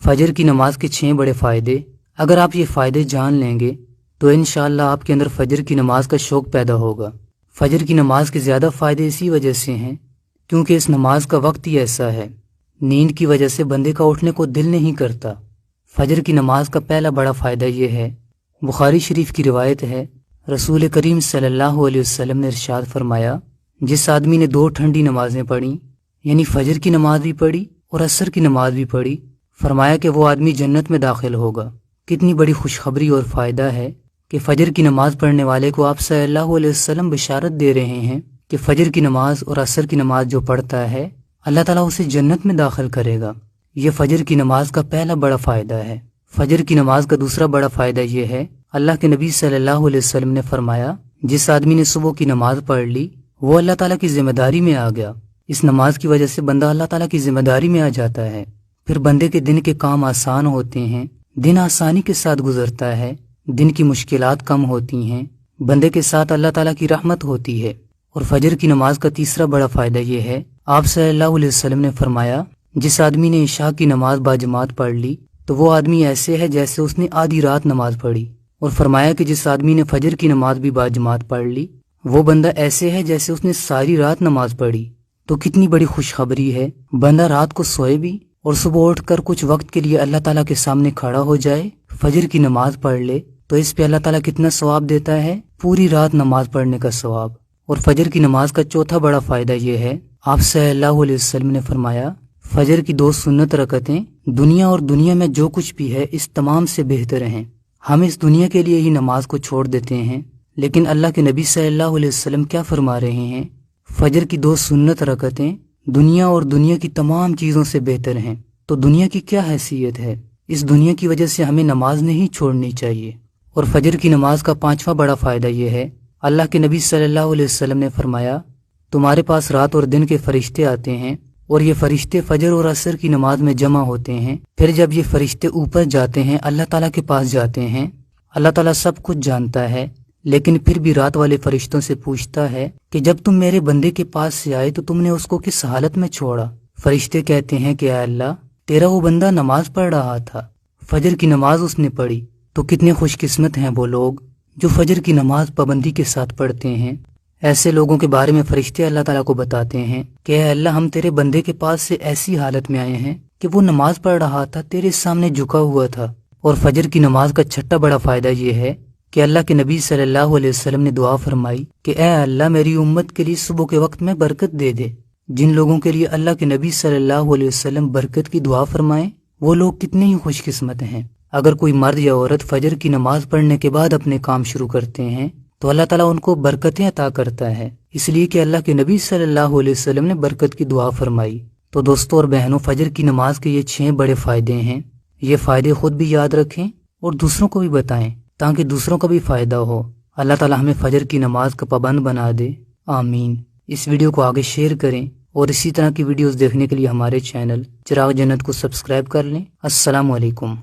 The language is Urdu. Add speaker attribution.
Speaker 1: فجر کی نماز کے 6 بڑے فائدے۔ اگر آپ یہ فائدے جان لیں گے تو انشاءاللہ آپ کے اندر فجر کی نماز کا شوق پیدا ہوگا۔ فجر کی نماز کے زیادہ فائدے اسی وجہ سے ہیں کیونکہ اس نماز کا وقت ہی ایسا ہے، نیند کی وجہ سے بندے کا اٹھنے کو دل نہیں کرتا۔ فجر کی نماز کا پہلا بڑا فائدہ یہ ہے، بخاری شریف کی روایت ہے، رسول کریم صلی اللہ علیہ وسلم نے ارشاد فرمایا، جس آدمی نے 2 ٹھنڈی نمازیں پڑھیں، یعنی فجر کی نماز بھی پڑھی اور عصر کی نماز بھی پڑھی، فرمایا کہ وہ آدمی جنت میں داخل ہوگا۔ کتنی بڑی خوشخبری اور فائدہ ہے کہ فجر کی نماز پڑھنے والے کو آپ صلی اللہ علیہ وسلم بشارت دے رہے ہیں کہ فجر کی نماز اور عصر کی نماز جو پڑھتا ہے اللہ تعالیٰ اسے جنت میں داخل کرے گا۔ یہ فجر کی نماز کا پہلا بڑا فائدہ ہے۔ فجر کی نماز کا دوسرا بڑا فائدہ یہ ہے، اللہ کے نبی صلی اللہ علیہ وسلم نے فرمایا، جس آدمی نے صبح کی نماز پڑھ لی وہ اللہ تعالیٰ کی ذمہ داری میں آ گیا۔ اس نماز کی وجہ سے بندہ اللہ تعالیٰ کی ذمہ داری میں آ جاتا ہے، پھر بندے کے دن کے کام آسان ہوتے ہیں، دن آسانی کے ساتھ گزرتا ہے، دن کی مشکلات کم ہوتی ہیں، بندے کے ساتھ اللہ تعالیٰ کی رحمت ہوتی ہے۔ اور فجر کی نماز کا تیسرا بڑا فائدہ یہ ہے، آپ صلی اللہ علیہ وسلم نے فرمایا، جس آدمی نے عشاء کی نماز باجماعت پڑھ لی تو وہ آدمی ایسے ہے جیسے اس نے آدھی رات نماز پڑھی، اور فرمایا کہ جس آدمی نے فجر کی نماز بھی باجماعت پڑھ لی وہ بندہ ایسے ہے جیسے اس نے ساری رات نماز پڑھی۔ تو کتنی بڑی خوشخبری ہے، بندہ رات کو سوئے بھی اور صبح اٹھ کر کچھ وقت کے لیے اللہ تعالیٰ کے سامنے کھڑا ہو جائے، فجر کی نماز پڑھ لے تو اس پہ اللہ تعالیٰ کتنا ثواب دیتا ہے، پوری رات نماز پڑھنے کا ثواب۔ اور فجر کی نماز کا چوتھا بڑا فائدہ یہ ہے، آپ صلی اللہ علیہ وسلم نے فرمایا، فجر کی 2 سنت رکعتیں دنیا اور دنیا میں جو کچھ بھی ہے اس تمام سے بہتر ہیں۔ ہم اس دنیا کے لیے ہی نماز کو چھوڑ دیتے ہیں، لیکن اللہ کے نبی صلی اللہ علیہ وسلم کیا فرما رہے ہیں، فجر کی 2 سنت رکعتیں دنیا اور دنیا کی تمام چیزوں سے بہتر ہیں۔ تو دنیا کی کیا حیثیت ہے، اس دنیا کی وجہ سے ہمیں نماز نہیں چھوڑنی چاہیے۔ اور فجر کی نماز کا 5واں بڑا فائدہ یہ ہے، اللہ کے نبی صلی اللہ علیہ وسلم نے فرمایا، تمہارے پاس رات اور دن کے فرشتے آتے ہیں اور یہ فرشتے فجر اور عصر کی نماز میں جمع ہوتے ہیں، پھر جب یہ فرشتے اوپر جاتے ہیں اللہ تعالیٰ کے پاس جاتے ہیں، اللہ تعالیٰ سب کچھ جانتا ہے، لیکن پھر بھی رات والے فرشتوں سے پوچھتا ہے کہ جب تم میرے بندے کے پاس سے آئے تو تم نے اس کو کس حالت میں چھوڑا؟ فرشتے کہتے ہیں کہ اے اللہ، تیرا وہ بندہ نماز پڑھ رہا تھا، فجر کی نماز اس نے پڑھی۔ تو کتنے خوش قسمت ہیں وہ لوگ جو فجر کی نماز پابندی کے ساتھ پڑھتے ہیں۔ ایسے لوگوں کے بارے میں فرشتے اللہ تعالیٰ کو بتاتے ہیں کہ اے اللہ، ہم تیرے بندے کے پاس سے ایسی حالت میں آئے ہیں کہ وہ نماز پڑھ رہا تھا، تیرے سامنے جھکا ہوا تھا۔ اور فجر کی نماز کا 6واں بڑا فائدہ یہ ہے کہ اللہ کے نبی صلی اللہ علیہ وسلم نے دعا فرمائی کہ اے اللہ، میری امت کے لیے صبح کے وقت میں برکت دے دے۔ جن لوگوں کے لیے اللہ کے نبی صلی اللہ علیہ وسلم برکت کی دعا فرمائیں وہ لوگ کتنے ہی خوش قسمت ہیں۔ اگر کوئی مرد یا عورت فجر کی نماز پڑھنے کے بعد اپنے کام شروع کرتے ہیں تو اللہ تعالیٰ ان کو برکتیں عطا کرتا ہے، اس لیے کہ اللہ کے نبی صلی اللہ علیہ وسلم نے برکت کی دعا فرمائی۔ تو دوستوں اور بہنوں، فجر کی نماز کے یہ 6 بڑے فائدے ہیں، یہ فائدے خود بھی یاد رکھیں اور دوسروں کو بھی بتائیں تاکہ دوسروں کا بھی فائدہ ہو۔ اللہ تعالیٰ ہمیں فجر کی نماز کا پابند بنا دے، آمین۔ اس ویڈیو کو آگے شیئر کریں اور اسی طرح کی ویڈیوز دیکھنے کے لیے ہمارے چینل چراغ جنت کو سبسکرائب کر لیں۔ السلام علیکم۔